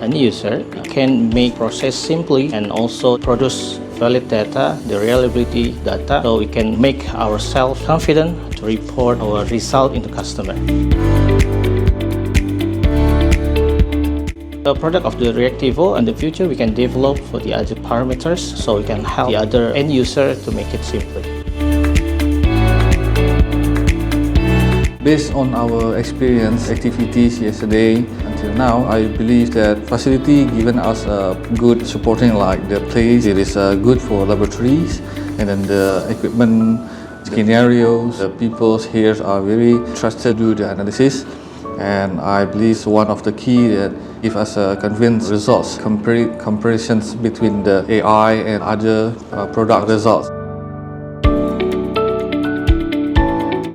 end user can make process simply and also produce valid data, the reliability data, so we can make ourselves confident to report our result into customer. The product of the Reactivo in the future we can develop for the other parameters so we can help the other end user to make it simpler. Based on our experience activities yesterday until now, I believe that facility given us a good supporting, like the place, it is good for laboratories, and then the equipment scenarios, the people here are very trusted to do the analysis, and I believe it's one of the key that give us convinced results, comparisons between the AI and other product results.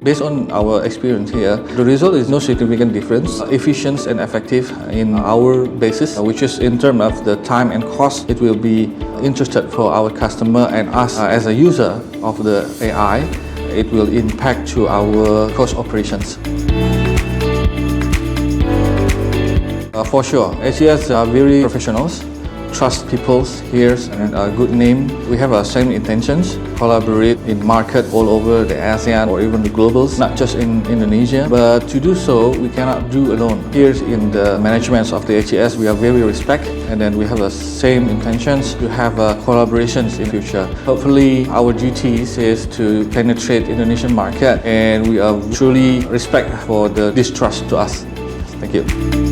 Based on our experience here, the result is no significant difference. Efficient and effective in our basis, which is in terms of the time and cost, it will be interested for our customer and us as a user of the AI. It will impact to our cost operations. For sure, HES are very professionals, trust people here and a good name. We have the same intentions, collaborate in market all over the ASEAN or even the globals, not just in Indonesia. But to do so, we cannot do alone. Here in the management of the HES, we are very respect, and then we have the same intentions to have collaborations in future. Hopefully, our duties is to penetrate Indonesian market, and we are truly respect for this trust to us. Thank you.